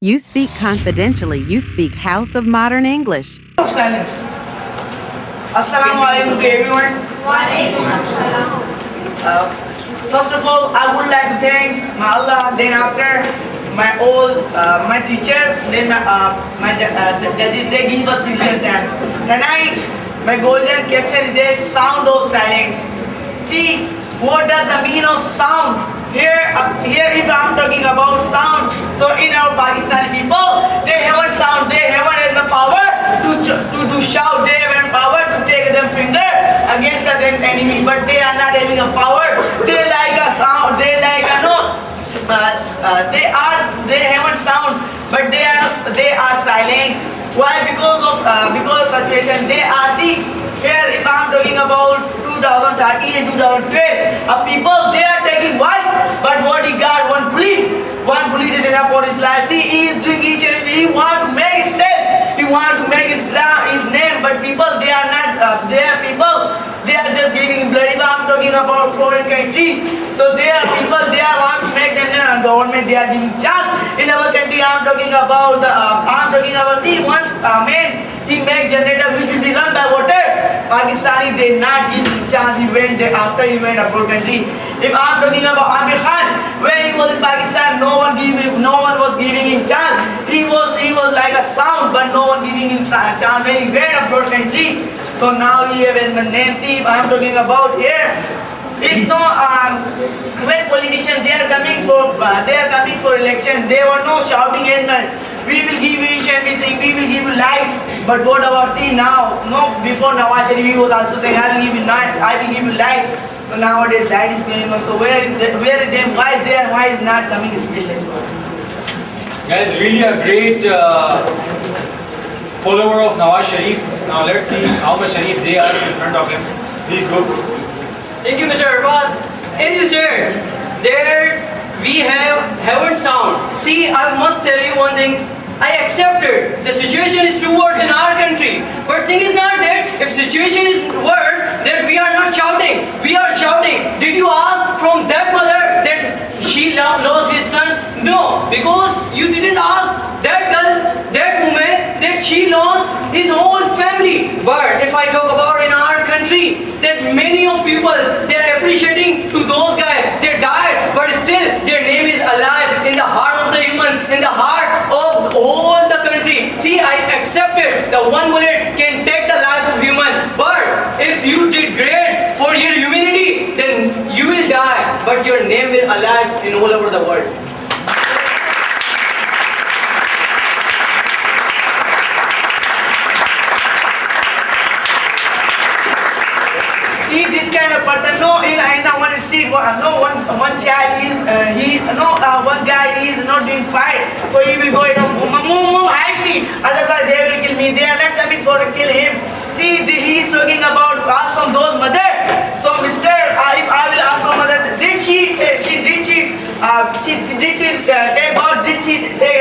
You speak confidentially. You speak House of Modern English. Silence. Assalamu alaikum to everyone. First of all, I would like to thank my Allah. Then after my teacher, then my judges, they give us precious time. Tonight, my golden caption is the sound of silence. See, what does the meaning of sound? Here if I'm talking about sound, so in our Pakistani people, they haven't sound, they haven't the power to shout, they haven't power to take them finger against the enemy, but they are not having a power. They like a sound, they like a no. They haven't sound, but they are silent. Why? Because of situation. They are the here. If I'm talking about 2013 and 2012, people they are taking wives, but what he got one bullet is enough for his life. He is doing each and every. He want to make himself. He want to make Islam his name, but people they are not. They are people. They are just giving blood. If I'm talking about foreign country, so they are people. They are want to make them government. They are giving chance. In our country, I'm talking about the once man he make generator which will be run by water. Pakistani they not give chance. He went there after he went abroad country. If I'm talking about Amir Khan, when he was in Pakistan, no one was giving him chance. He was like a sound, but no one giving him chance. When he went abroad country, so now he has a name. See, I'm talking about here. If no, when politicians they are coming for election, they were no shouting and we will give you each and everything, we will give you light. But what about see now? No, before Nawaz Sharif was also saying I will give you light, I will give you light. So nowadays light is going on. So where is them? Why is there? Why is not coming still? Guys, really a great follower of Nawaz Sharif. Now let's see how much Sharif they are in front of him. Please go. Thank you, Mr. Arbaz. In the chair, there we haven't sound. See, I must tell you one thing. I accepted the situation is too worse in our country. But thing is not that if situation is worse, that we are not shouting. We are shouting. Did you ask from that mother that she lost his son? No, because you didn't ask that girl, that woman, that she lost his whole family. But if I talk about in our country, that many of people, they are appreciating to those guys. They died, but still their name is alive in the heart of the human, in the heart of all the country. See, I accepted the one bullet can take the life of human. But if you did great for your humanity, then you will die, but your name will alive in all over the world. See this kind of person. No, in one street, one child is one guy is not doing fine. So he will go, mom, hide me. Otherwise they will kill me. They are not coming for to kill him. See, he is talking about ask from those mother. So Mr. If I will ask from mother, did she take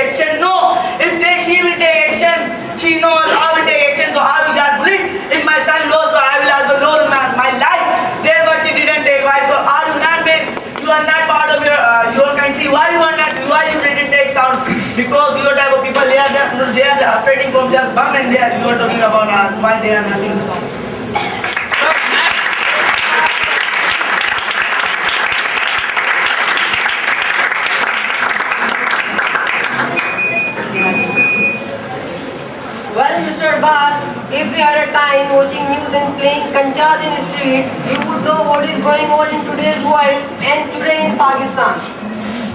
action? No. If she will take action, she knows I will take action. So I will get bullied. If my son lost, so I will also lose my life. Therefore she didn't take why. So are you not made? You are not part of your country. Why you didn't take sound? Because your type of people they are afraid from just bomb and you are talking about why they are not doing the sound. Well, Mr. Abbas, if we had a time watching news and playing kanchas in the street, you would know what is going on in today's world and today in Pakistan.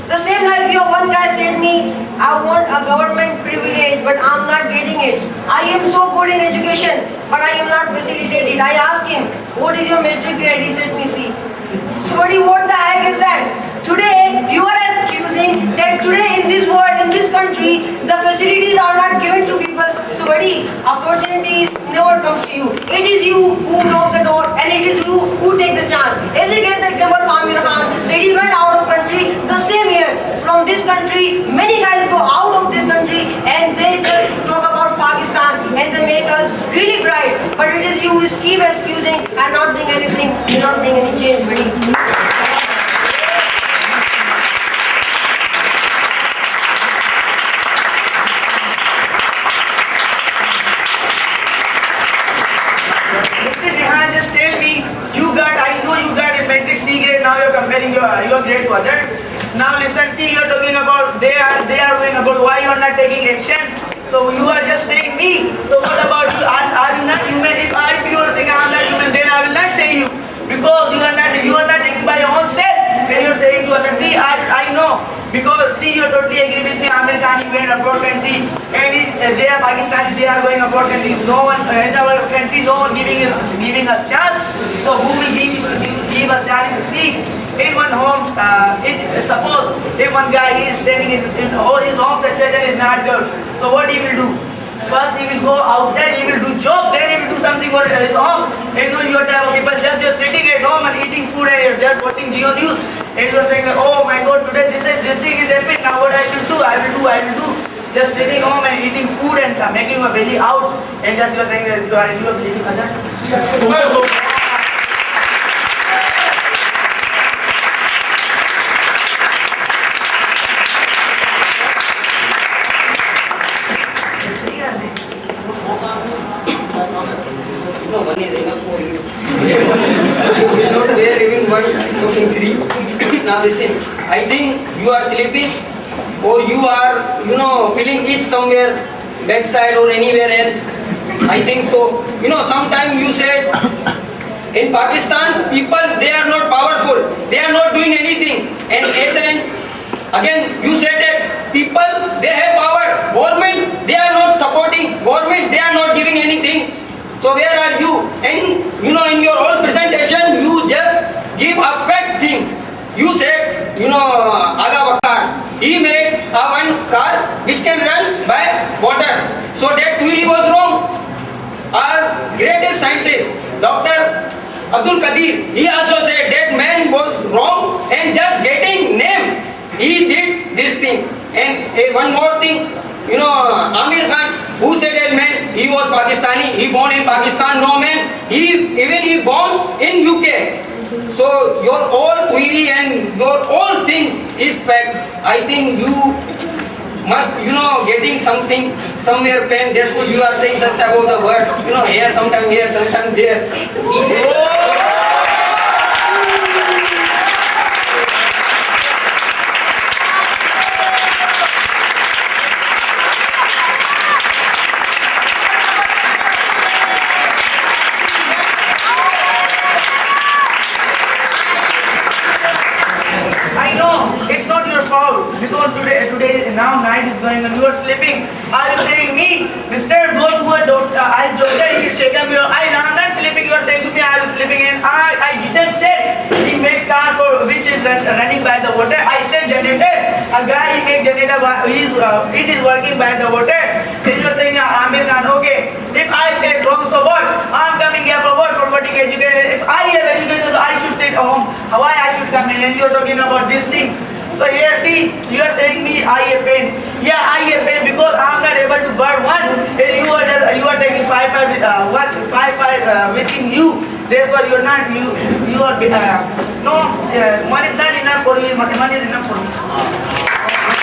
The same like your one guy said me, I want a government privilege, but I'm not getting it. I am so good in education, but I am not facilitated. I asked him, what is your metric grade? He said me C. So buddy, what the heck is that? Today, you are accusing that today in this world, in this country, the facilities are not given to people. So buddy, opportunities never come to you. It is you who knock the door and it is you who take the chance. As against the example of Amir Khan, that he went out of country the same year. From this country, many guys go out of this country and they just talk about Pakistan and they make us really bright. But it is you who keep excusing and not doing anything, and not bring any change, buddy. now you're comparing your grade to others. Now listen, see, you're talking about they are going about why you are not taking action. So you are just saying me. So what about you? Are you not human? If you are saying I'm not human, then I will not say you. Because you are not taking by your own self. When you're saying to others, see, I know. Because see, you totally agree with me. American went abroad country, and they are Pakistani. They are going abroad country. No one in our country, no one giving a chance. So who will give a chance? See, in one home, suppose if one guy is staying in his home situation is not good. So what he will do? First he will go outside, he will do job, then he will do something for his home. And your type of people you're sitting at home and eating food and you're just watching Geo News and you're saying, oh my God, today this thing is happening, now what I should do, I will do. Just sitting home and eating food and making your belly out and just you're saying that you are believing others. No, one is enough for you. You are not there even one, talking three. Now listen, I think you are sleeping or you are, feeling it somewhere, backside or anywhere else. I think so. Sometimes you said, in Pakistan, people, they are not powerful. They are not doing anything. And at the end, again, you said that people, they have power. Government, they are not supporting. Government, they are not giving anything. So where are you? And in your whole presentation, you just give a fact thing. You said, Aga Bakar, he made a one car which can run by water. So that theory was wrong. Our greatest scientist, Dr. Abdul Qadir, he also said that man was wrong and just getting name, he did this thing. And one more thing, Amir Khan, who said that man, he was Pakistani, he born in Pakistan, no man, he born in UK. So your all query and your all things is fact. I think you must, getting something, somewhere pen, that's what you are saying just about the word, here, sometime there. I know it's not your fault because today now night is going and you are sleeping. Are you saying me, Mr. Go to a doctor? I doctor he check up your eyes. I'm not sleeping. You are saying to me I was sleeping and I didn't say he make car for which is running by the water. I said generator. A guy he make generator. It is working by the water. Then you are saying Amir Khan. Okay. If I said wrong, so what? I'm coming here for what? For getting educated. If I have education, so I should stay at home. Why I should come in? And you are talking about this thing. So here, see, you are saying me I have pain. Yeah, I have pain because I am not able to burn one. And you are taking 5 within you. Therefore, you are not you are no. One is not enough for you. One is enough for me.